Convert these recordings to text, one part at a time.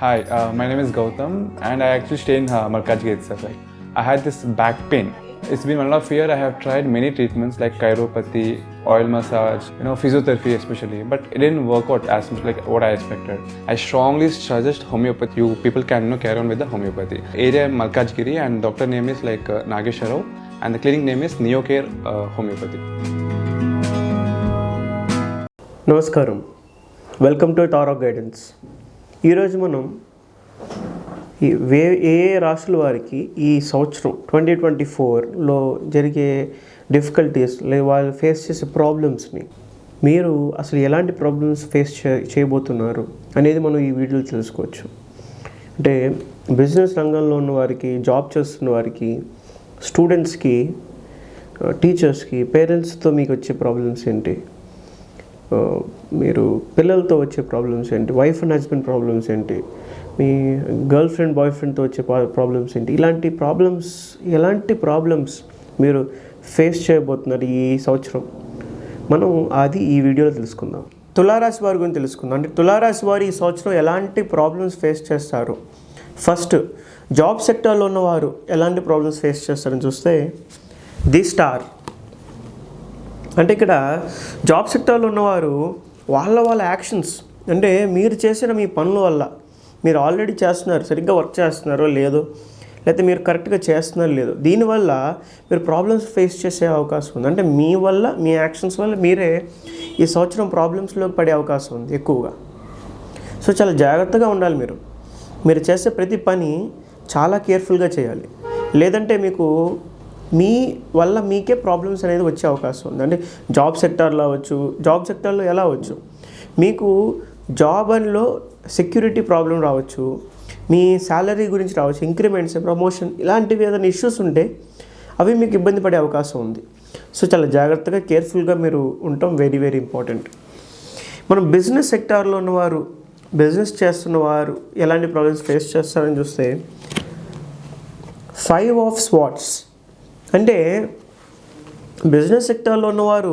Hi, my name is Gautam and I actually stay in Malkajgiri itself. Like, I had this back pain. It's been 1.5 years. I have tried many treatments like chiropathy, oil massage, physiotherapy especially, but it didn't work out as much like what I expected. I strongly suggest homeopathy. You people can carry on with the homeopathy. Area Malkajgiri and doctor name is like Nageswara Rao and the clinic name is Neocare Homeopathy. నమస్కారం, welcome to tarot guidance. ఈరోజు మనం ఏ రాశుల వారికి ఈ సంవత్సరం 2024లో జరిగే difficulties లేదా వాళ్ళు ఫేస్ చేసే ప్రాబ్లమ్స్ని, మీరు అసలు ఎలాంటి ప్రాబ్లమ్స్ ఫేస్ చేయబోతున్నారు అనేది మనం ఈ వీడియోలో తెలుసుకోవచ్చు. అంటే బిజినెస్ రంగంలో ఉన్న వారికి, జాబ్ చేస్తున్న వారికి, స్టూడెంట్స్కి, టీచర్స్కి, పేరెంట్స్తో మీకు వచ్చే ప్రాబ్లమ్స్ ఏంటి, మీరు పిల్లలతో వచ్చే ప్రాబ్లమ్స్ ఏంటి, వైఫ్ అండ్ హస్బెండ్ ప్రాబ్లమ్స్ ఏంటి, మీ గర్ల్ ఫ్రెండ్ బాయ్ ఫ్రెండ్తో వచ్చే ప్రాబ్లమ్స్ ఏంటి, ఎలాంటి ప్రాబ్లమ్స్ మీరు ఫేస్ చేయబోతున్నారు ఈ సంవత్సరం, మనం అది ఈ వీడియోలో తెలుసుకుందాం. తులారాశి వారి గురించి తెలుసుకుందాం. అంటే తులారాశి వారు ఈ సంవత్సరం ఎలాంటి ప్రాబ్లమ్స్ ఫేస్ చేస్తారు. ఫస్ట్, జాబ్ సెక్టార్లో ఉన్నవారు ఎలాంటి ప్రాబ్లమ్స్ ఫేస్ చేస్తారని చూస్తే, ది స్టార్. అంటే ఇక్కడ జాబ్ సెక్టార్లో ఉన్నవారు వాళ్ళ యాక్షన్స్, అంటే మీరు చేసిన మీ పనుల వల్ల, మీరు ఆల్రెడీ చేస్తున్నారు, సరిగ్గా వర్క్ చేస్తున్నారో లేదో, లేకపోతే మీరు కరెక్ట్గా చేస్తున్నారో లేదో, దీనివల్ల మీరు ప్రాబ్లమ్స్ ఫేస్ చేసే అవకాశం ఉంది. అంటే మీ వల్ల, మీ యాక్షన్స్ వల్ల మీరే ఈ సంవత్సరం ప్రాబ్లమ్స్లోకి పడే అవకాశం ఉంది ఎక్కువగా. సో చాలా జాగ్రత్తగా ఉండాలి. మీరు చేసే ప్రతి పని చాలా కేర్ఫుల్గా చేయాలి, లేదంటే మీకు మీ వల్ల మీకే ప్రాబ్లమ్స్ అనేది వచ్చే అవకాశం ఉంది. అంటే జాబ్ సెక్టార్లో అవ్వచ్చు, జాబ్ సెక్టార్లో ఎలా అవ్వచ్చు, మీకు జాబ్ అనిలో సెక్యూరిటీ ప్రాబ్లం రావచ్చు, మీ శాలరీ గురించి రావచ్చు, ఇంక్రిమెంట్స్, ప్రమోషన్, ఇలాంటివి ఏదైనా ఇష్యూస్ ఉంటే అవి మీకు ఇబ్బంది పడే అవకాశం ఉంది. సో చాలా జాగ్రత్తగా, కేర్ఫుల్గా మీరు ఉండటం వెరీ వెరీ ఇంపార్టెంట్. మనం బిజినెస్ సెక్టార్లో ఉన్నవారు, బిజినెస్ చేస్తున్నవారు ఎలాంటి ప్రాబ్లమ్స్ ఫేస్ చేస్తారని చూస్తే, 5 ఆఫ్ స్వార్డ్స్. అంటే బిజినెస్ సెక్టార్లో ఉన్నవారు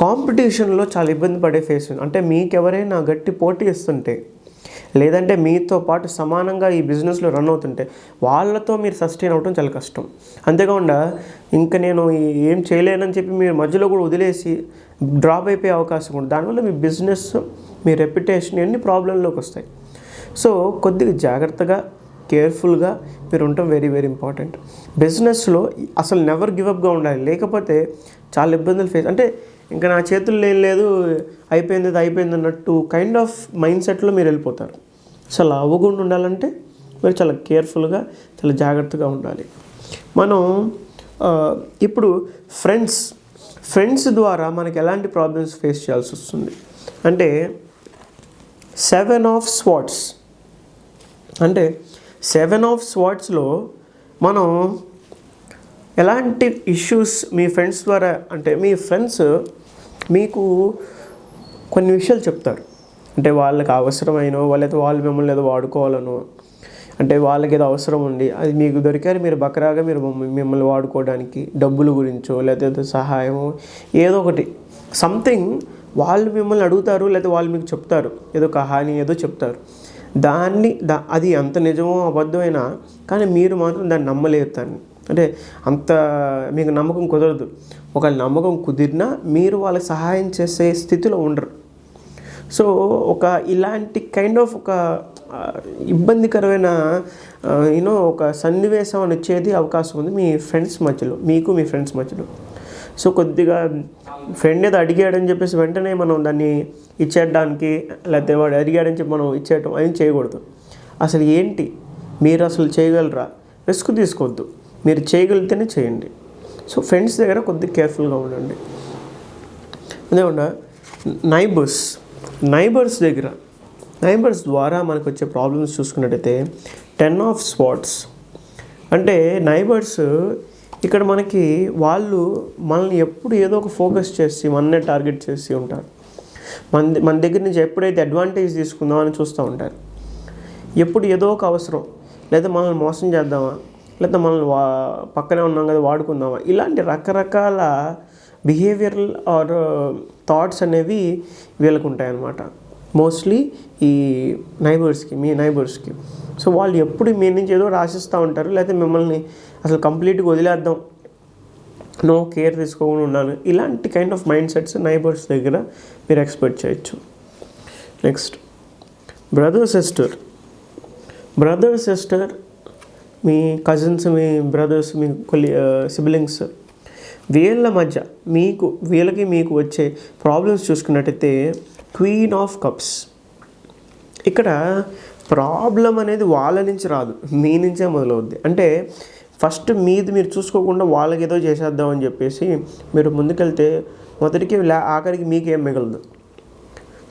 కాంపిటీషన్లో చాలా ఇబ్బంది పడే ఫేస్. అంటే మీకు ఎవరైనా గట్టి పోటీ ఇస్తుంటే, లేదంటే మీతో పాటు సమానంగా ఈ బిజినెస్లో రన్ అవుతుంటే, వాళ్ళతో మీరు సస్టైన్ అవ్వడం చాలా కష్టం. అంతేకాకుండా ఇంకా నేను ఏం చేయలేనని చెప్పి మీరు మధ్యలో కూడా వదిలేసి డ్రాప్ అయిపోయే అవకాశం ఉంది. దానివల్ల మీ బిజినెస్, మీ రెప్యుటేషన్ అన్ని ప్రాబ్లంలోకి వస్తాయి. సో కొద్దిగా జాగ్రత్తగా, కేర్ఫుల్గా మీరు ఉండటం వెరీ వెరీ ఇంపార్టెంట్. బిజినెస్లో అసలు నెవర్ గివప్గా ఉండాలి, లేకపోతే చాలా ఇబ్బందులు ఫేస్. అంటే ఇంకా నా చేతుల్లో ఏం లేదు, అయిపోయింది అన్నట్టు కైండ్ ఆఫ్ మైండ్ సెట్లో మీరు వెళ్ళిపోతారు. సో అలా అవ్వకుండా ఉండాలంటే మీరు చాలా కేర్ఫుల్గా, చాలా జాగ్రత్తగా ఉండాలి. మనం ఇప్పుడు ఫ్రెండ్స్ ద్వారా మనకి ఎలాంటి ప్రాబ్లమ్స్ ఫేస్ చేయాల్సి వస్తుంది అంటే, 7 ఆఫ్ స్వార్డ్స్. అంటే 7 ఆఫ్ స్వార్డ్స్లో మనం ఎలాంటి ఇష్యూస్ మీ ఫ్రెండ్స్ ద్వారా, అంటే మీ ఫ్రెండ్స్ మీకు కొన్ని విషయాలు చెప్తారు. అంటే వాళ్ళకి అవసరమైనో, వాళ్ళు మిమ్మల్ని ఏదో వాడుకోవాలనో, అంటే వాళ్ళకి ఏదో అవసరం ఉండి అది మీకు దొరికారు, మీరు బకరాగా మిమ్మల్ని వాడుకోవడానికి, డబ్బుల గురించో లేకపోతే సహాయమో ఏదో ఒకటి సంథింగ్ వాళ్ళు మిమ్మల్ని అడుగుతారు, లేకపోతే వాళ్ళు మీకు చెప్తారు, ఏదో కహాని ఏదో చెప్తారు. అది అంత నిజమో అబద్ధమైనా కానీ మీరు మాత్రం దాన్ని నమ్మలేరు. అంటే అంత మీకు నమ్మకం కుదరదు. ఒకవేళ నమ్మకం కుదిరినా మీరు వాళ్ళకి సహాయం చేసే స్థితిలో ఉండరు. సో ఇలాంటి కైండ్ ఆఫ్ ఒక ఇబ్బందికరమైన ఒక సన్నివేశం అని వచ్చేది అవకాశం ఉంది మీ ఫ్రెండ్స్ మధ్యలో, మీకు మీ ఫ్రెండ్స్ మధ్యలో. సో కొద్దిగా ఫ్రెండ్ ఏదో అడిగాడని చెప్పేసి వెంటనే మనం దాన్ని ఇచ్చేయడానికి, లేకపోతే వాడు అడిగాడని చెప్పి మనం ఇచ్చేయటం అది చేయకూడదు. అసలు ఏంటి, మీరు అసలు చేయగలరా, రిస్క్ తీసుకోవద్దు, మీరు చేయగలిగితేనే చేయండి. సో ఫ్రెండ్స్ దగ్గర కొద్దిగా కేర్ఫుల్గా ఉండండి. అదేకుండా నైబర్స్ ద్వారా మనకు వచ్చే ప్రాబ్లమ్స్ చూసుకున్నట్టయితే 10 ఆఫ్ స్వార్డ్స్. అంటే నైబర్స్ ఇక్కడ మనకి వాళ్ళు మనల్ని ఎప్పుడు ఏదో ఒక ఫోకస్ చేసి మననే టార్గెట్ చేసి ఉంటారు. మన దగ్గర నుంచి ఎప్పుడైతే అడ్వాంటేజ్ తీసుకుందామని చూస్తూ ఉంటారు. ఎప్పుడు ఏదో ఒక అవసరం, లేదా మనల్ని మోసం చేద్దామా, లేదా మనల్ని పక్కనే ఉన్నాం కదా వాడుకుందామా, ఇలాంటి రకరకాల బిహేవియరల్ ఆర్ థాట్స్ అనేవి వీళ్ళకు ఉంటాయి అన్నమాట. మోస్ట్లీ ఈ నైబర్స్కి, మీ నైబర్స్కి. సో వాళ్ళు ఎప్పుడు మీ నుంచి ఏదో రాసిస్తూ ఉంటారు, లేకపోతే మిమ్మల్ని అసలు కంప్లీట్గా వదిలేద్దాం, నో కేర్ తీసుకోకుండా ఉన్నాను, ఇలాంటి kind of mind sets neighbours దగ్గర మీరు ఎక్స్పెక్ట్ చేయొచ్చు. నెక్స్ట్ బ్రదర్ సిస్టర్, మీ కజిన్స్, మీ బ్రదర్స్, మీ సిబ్లింగ్స్, వీళ్ళ మధ్య వీళ్ళకి మీకు వచ్చే ప్రాబ్లమ్స్ చూసుకున్నట్టయితే క్వీన్ ఆఫ్ కప్స్. ఇక్కడ ప్రాబ్లం అనేది వాళ్ళ నుంచి రాదు, మీ నుంచే మొదలవుద్ది. అంటే ఫస్ట్ మీరు చూసుకోకుండా వాళ్ళకి ఏదో చేసేద్దామని చెప్పేసి మీరు ముందుకెళ్తే మొదటికి ఆఖరికి మీకేం మిగలదు.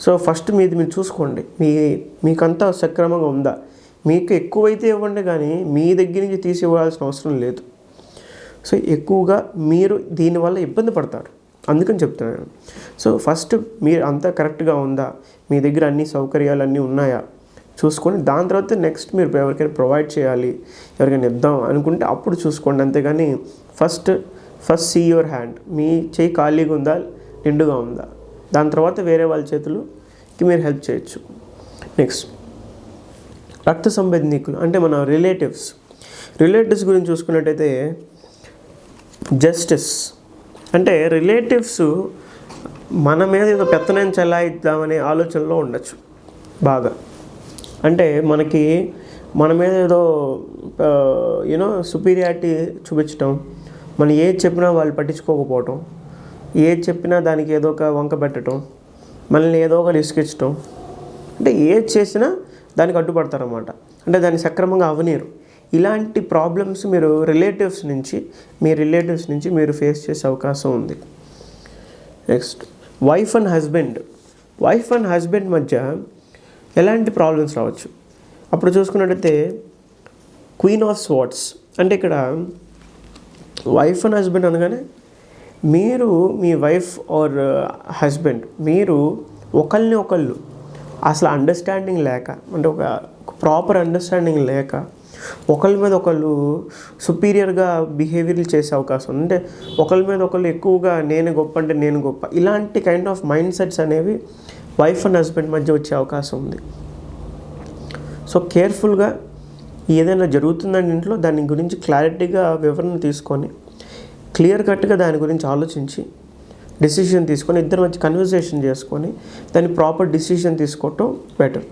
సో ఫస్ట్ మీరు చూసుకోండి, మీకంతా సక్రమంగా ఉందా. మీకు ఎక్కువైతే ఇవ్వండి, కానీ మీ దగ్గర నుంచి తీసి ఇవ్వాల్సిన అవసరం లేదు. సో ఎక్కువగా మీరు దీనివల్ల ఇబ్బంది పడతారు, అందుకని చెప్తున్నాను. సో ఫస్ట్ మీరు అంతా కరెక్ట్గా ఉందా, మీ దగ్గర అన్ని సౌకర్యాలు అన్నీ ఉన్నాయా చూసుకొని, దాని తర్వాత నెక్స్ట్ మీరు ఎవరికైనా ప్రొవైడ్ చేయాలి, ఎవరికైనా ఇద్దాం అనుకుంటే అప్పుడు చూసుకోండి. అంతేగాని ఫస్ట్ సీ యువర్ హ్యాండ్, మీ చేయి ఖాళీగా ఉందా, నిండుగా ఉందా, దాని తర్వాత వేరే వాళ్ళ చేతులకి మీరు హెల్ప్ చేయొచ్చు. నెక్స్ట్ రక్త సంబంధికులు, అంటే మన రిలేటివ్స్ గురించి చూసుకున్నట్టయితే జస్టిస్. అంటే రిలేటివ్స్ మన మీద ఏదో పెత్తనం చెలాయిద్దామనే ఆలోచనలో ఉండొచ్చు బాగా. అంటే మన మీద ఏదో సుపీరియారిటీ చూపించడం, మనం ఏది చెప్పినా వాళ్ళు పట్టించుకోకపోవటం, ఏది చెప్పినా దానికి ఏదో ఒక వంక పెట్టడం, మనల్ని ఏదో ఒక ఇసుకించడం, అంటే ఏది చేసినా దానికి అడ్డుపడతారన్నమాట. అంటే దాన్ని సక్రమంగా అవనీరు. ఇలాంటి ప్రాబ్లమ్స్ మీ రిలేటివ్స్ నుంచి మీరు ఫేస్ చేసే అవకాశం ఉంది. నెక్స్ట్ వైఫ్ అండ్ హస్బెండ్ మధ్య ఎలాంటి ప్రాబ్లమ్స్ రావచ్చు. అప్పుడు చూసుకున్నట్టయితే క్వీన్ ఆఫ్ స్వార్డ్స్. అంటే ఇక్కడ వైఫ్ అండ్ హస్బెండ్ అనగానే మీరు మీ వైఫ్ ఆర్ హస్బెండ్ మీరు ఒకళ్ళు అసలు అండర్స్టాండింగ్ లేక, అంటే ఒక ప్రాపర్ అండర్స్టాండింగ్ లేక ఒకళ్ళ మీద ఒకళ్ళు సుపీరియర్గా బిహేవియర్లు చేసే అవకాశం ఉంది. అంటే ఒకళ్ళ మీద ఒకళ్ళు ఎక్కువగా నేను గొప్ప అంటే నేను గొప్ప, ఇలాంటి కైండ్ ఆఫ్ మైండ్ సెట్స్ అనేవి వైఫ్ అండ్ హస్బెండ్ మధ్య వచ్చే అవకాశం ఉంది. సో కేర్ఫుల్గా ఏదైనా జరుగుతుందని ఇంట్లో దాని గురించి క్లారిటీగా వివరణ తీసుకొని క్లియర్ కట్గా దాని గురించి ఆలోచించి డెసిషన్ తీసుకొని ఇద్దరి మధ్య కన్వర్సేషన్ చేసుకొని దాన్ని ప్రాపర్ డెసిషన్ తీసుకోవటం బెటర్.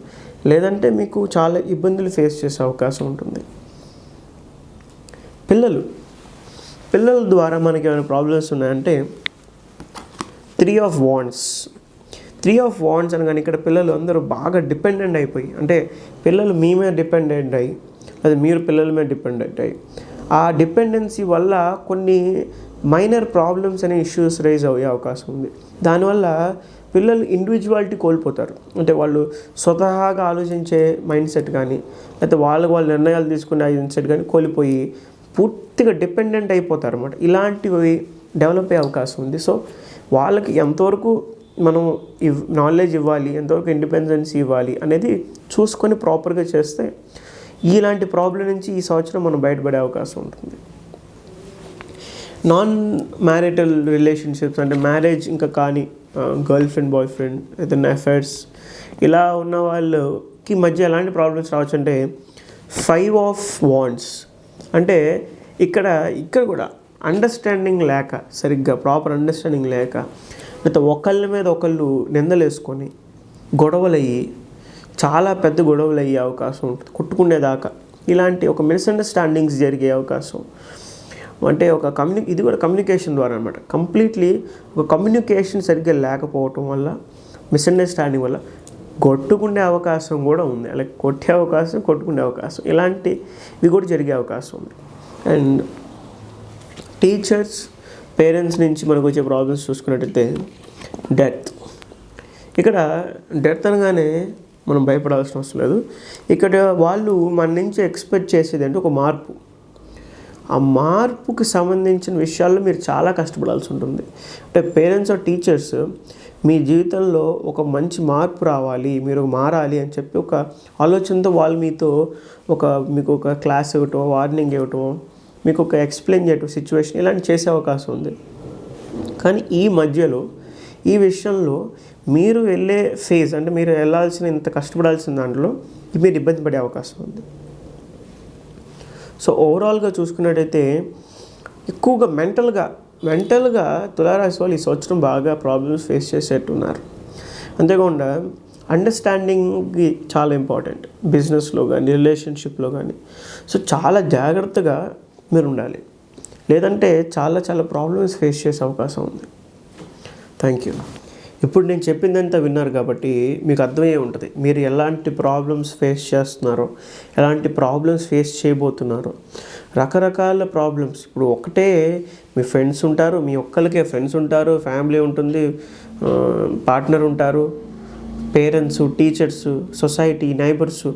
లేదంటే మీకు చాలా ఇబ్బందులు ఫేస్ చేసే అవకాశం ఉంటుంది. పిల్లల ద్వారా మనకి ఏమైనా ప్రాబ్లమ్స్ ఉన్నాయంటే 3 of Wands అనగానే ఇక్కడ పిల్లలు అందరూ బాగా డిపెండెంట్ అయిపోయి, అంటే పిల్లలు మీ మీద డిపెండెంట్ అయ్యి, అది మీరు పిల్లల మీద డిపెండెంట్ అయ్యి, ఆ డిపెండెన్సీ వల్ల కొన్ని మైనర్ ప్రాబ్లమ్స్ అనే ఇష్యూస్ రైజ్ అయ్యే అవకాశం ఉంది. దానివల్ల పిల్లలు ఇండివిజువాలిటీ కోల్పోతారు. అంటే వాళ్ళు స్వతహాగా ఆలోచించే మైండ్ సెట్ కానీ, లేకపోతే వాళ్ళు నిర్ణయాలు తీసుకునే మైండ్ సెట్ కానీ కోల్పోయి పూర్తిగా డిపెండెంట్ అయిపోతారు అన్నమాట. ఇలాంటివి డెవలప్ అయ్యే అవకాశం ఉంది. సో వాళ్ళకి ఎంతవరకు మనం నాలెడ్జ్ ఇవ్వాలి, ఎంతవరకు ఇండిపెండెన్స్ ఇవ్వాలి అనేది చూసుకొని ప్రాపర్గా చేస్తే ఇలాంటి ప్రాబ్లం నుంచి ఈ సంవత్సరం మనం బయటపడే అవకాశం ఉంటుంది. నాన్ మ్యారిటల్ రిలేషన్షిప్స్, అంటే మ్యారేజ్ ఇంకా కానీ గర్ల్ ఫ్రెండ్, బాయ్ ఫ్రెండ్, ఏదైనా అఫైర్స్ ఇలా ఉన్న వాళ్ళకి మధ్య ఎలాంటి ప్రాబ్లమ్స్ రావచ్చు అంటే 5 of Wands. అంటే ఇక్కడ కూడా అండర్స్టాండింగ్ లేక, సరిగ్గా ప్రాపర్ అండర్స్టాండింగ్ లేక, లేకపోతే ఒకళ్ళ మీద ఒకళ్ళు నిందలేసుకొని గొడవలయ్యి చాలా పెద్ద గొడవలు అయ్యే అవకాశం ఉంటుంది, కొట్టుకునేదాకా. ఇలాంటి ఒక మిస్అండర్స్టాండింగ్స్ జరిగే అవకాశం. అంటే ఇది కూడా కమ్యూనికేషన్ ద్వారా అనమాట. కంప్లీట్లీ ఒక కమ్యూనికేషన్ సరిగ్గా లేకపోవటం వల్ల, మిస్అండర్స్టాండింగ్ వల్ల కొట్టుకునే అవకాశం కూడా ఉంది. అలాగే కొట్టుకునే అవకాశం, ఇలాంటివి కూడా జరిగే అవకాశం ఉంది. అండ్ టీచర్స్, పేరెంట్స్ నుంచి మనకు వచ్చే ప్రాబ్లమ్స్ చూసుకున్నట్టయితే ఇక్కడ డెత్ అనగానే మనం భయపడాల్సిన అవసరం లేదు. ఇక్కడ వాళ్ళు మన నుంచి ఎక్స్పెక్ట్ చేసేది అంటే ఒక మార్పు. ఆ మార్పుకి సంబంధించిన విషయాల్లో మీరు చాలా కష్టపడాల్సి ఉంటుంది. అంటే పేరెంట్స్ ఆర్ టీచర్స్ మీ జీవితంలో ఒక మంచి మార్పు రావాలి, మీరు మారాలి అని చెప్పి ఒక ఆలోచనతో వాళ్ళు మీకు ఒక క్లాస్ ఇవ్వటం, వార్నింగ్ ఇవ్వటం, మీకు ఒక ఎక్స్ప్లెయిన్ చేయటం సిచ్యువేషన్, ఇలాంటి చేసే అవకాశం ఉంది. కానీ ఈ విషయంలో మీరు వెళ్ళే ఫేజ్ అంటే మీరు వెళ్ళాల్సిన ఇంత కష్టపడాల్సిన దాంట్లో మీరు ఇబ్బంది పడే అవకాశం ఉంది. సో ఓవరాల్గా చూసుకున్నట్టయితే ఎక్కువగా మెంటల్గా తులారాశి వాళ్ళు ఈ సంవత్సరం బాగా ప్రాబ్లమ్స్ ఫేస్ చేసేట్టున్నారు. అంతేకాకుండా అండర్స్టాండింగ్ చాలా ఇంపార్టెంట్, బిజినెస్లో కానీ రిలేషన్షిప్లో కానీ. సో చాలా జాగ్రత్తగా మీరు ఉండాలి, లేదంటే చాలా ప్రాబ్లమ్స్ ఫేస్ చేసే అవకాశం ఉంది. Thank you. ఇప్పుడు నేను చెప్పిందంతా విన్నారు కాబట్టి మీకు అర్థమయ్యే ఉంటుంది మీరు ఎలాంటి ప్రాబ్లమ్స్ ఫేస్ చేస్తున్నారో, ఎలాంటి ప్రాబ్లమ్స్ ఫేస్ చేయబోతున్నారో. రకరకాల ప్రాబ్లమ్స్, ఇప్పుడు ఒకటే మీ ఫ్రెండ్స్ ఉంటారు, మీ ఒక్కరికే ఫ్రెండ్స్ ఉంటారు, ఫ్యామిలీ ఉంటుంది, పార్ట్నర్ ఉంటారు, పేరెంట్స్, టీచర్స్, సొసైటీ, నైబర్స్,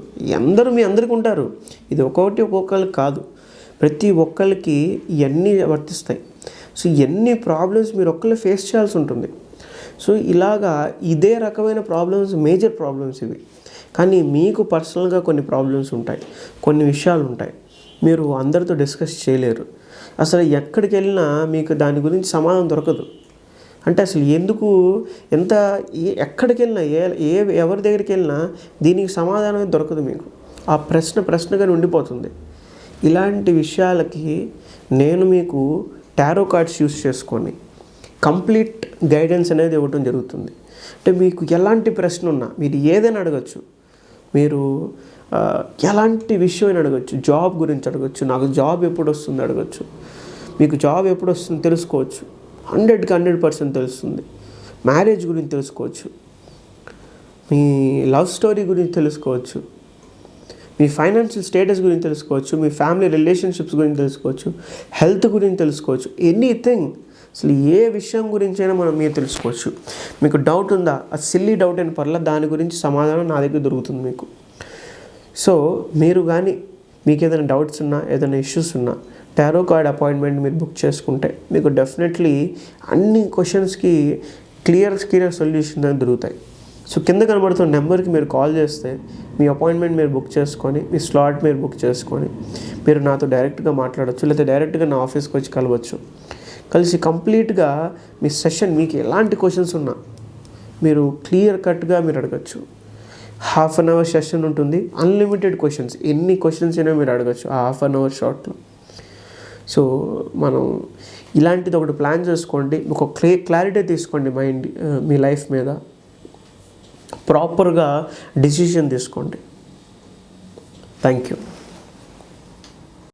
మీ అందరికీ ఉంటారు. ఇది ఒక్కొక్కరికి కాదు, ప్రతి ఒక్కరికి ఇవన్నీ వర్తిస్తాయి. సో ఎన్ని ప్రాబ్లమ్స్ మీరు ఒక్కళ్ళే ఫేస్ చేయాల్సి ఉంటుంది. సో ఇలాగా ఇదే రకమైన ప్రాబ్లమ్స్, మేజర్ ప్రాబ్లమ్స్ ఇవి. కానీ మీకు పర్సనల్గా కొన్ని ప్రాబ్లమ్స్ ఉంటాయి, కొన్ని విషయాలు ఉంటాయి, మీరు అందరితో డిస్కస్ చేయలేరు. అసలు ఎక్కడికి వెళ్ళినా మీకు దాని గురించి సమాధానం దొరకదు. అంటే అసలు ఎందుకు ఎక్కడికి వెళ్ళినా ఎవరి దగ్గరికి వెళ్ళినా దీనికి సమాధానం దొరకదు మీకు. ఆ ప్రశ్నగానే ఉండిపోతుంది. ఇలాంటి విషయాలకి నేను మీకు టారో కార్డ్స్ యూస్ చేసుకొని కంప్లీట్ గైడెన్స్ అనేది ఇవ్వటం జరుగుతుంది. అంటే మీకు ఎలాంటి ప్రశ్న ఉన్నా మీరు ఏదైనా అడగచ్చు, మీరు ఎలాంటి విషయం అడగచ్చు, జాబ్ గురించి అడగచ్చు, నాకు జాబ్ ఎప్పుడు వస్తుంది అడగచ్చు, మీకు జాబ్ ఎప్పుడు వస్తుంది తెలుసుకోవచ్చు, 100% తెలుస్తుంది. మ్యారేజ్ గురించి తెలుసుకోవచ్చు, మీ లవ్ స్టోరీ గురించి తెలుసుకోవచ్చు, మీ ఫైనాన్షియల్ స్టేటస్ గురించి తెలుసుకోవచ్చు, మీ ఫ్యామిలీ రిలేషన్షిప్స్ గురించి తెలుసుకోవచ్చు, హెల్త్ గురించి తెలుసుకోవచ్చు, ఎనీథింగ్. అసలు ఏ విషయం గురించైనా మీరు తెలుసుకోవచ్చు. మీకు డౌట్ ఉందా, అది సిల్లీ డౌట్ అయిన పర్లేదు, దాని గురించి సమాధానం నా దగ్గర దొరుకుతుంది మీకు. సో మీరు కానీ మీకు ఏదైనా డౌట్స్ ఉన్నా, ఏదైనా ఇష్యూస్ ఉన్నా, టారో కార్డ్ అపాయింట్మెంట్ మీరు బుక్ చేసుకుంటే మీకు డెఫినెట్లీ అన్ని క్వశ్చన్స్కి క్లియర్ సొల్యూషన్ అనేది దొరుకుతాయి. సో కింద కనబడుతున్న నెంబర్కి మీరు కాల్ చేస్తే మీ అపాయింట్మెంట్ మీరు బుక్ చేసుకొని, మీ స్లాట్ మీరు బుక్ చేసుకొని మీరు నాతో డైరెక్ట్గా మాట్లాడవచ్చు, లేకపోతే డైరెక్ట్గా నా ఆఫీస్కి వచ్చి కలవచ్చు. కలిసి కంప్లీట్గా మీ సెషన్, మీకు ఎలాంటి క్వశ్చన్స్ ఉన్నా మీరు క్లియర్ కట్గా మీరు అడగచ్చు. 1/2 అవర్ సెషన్ ఉంటుంది, అన్లిమిటెడ్ క్వశ్చన్స్, ఎన్ని క్వశ్చన్స్ అయినా మీరు అడగచ్చు ఆ 1/2 అవర్ షార్ట్లో. సో మనం ఇలాంటిది ఒకటి ప్లాన్ చేసుకోండి, ఒక క్లారిటీ తీసుకోండి మీ లైఫ్ మీద, ప్రాపర్గా డిసిషన్ తీసుకోండి. Thank you.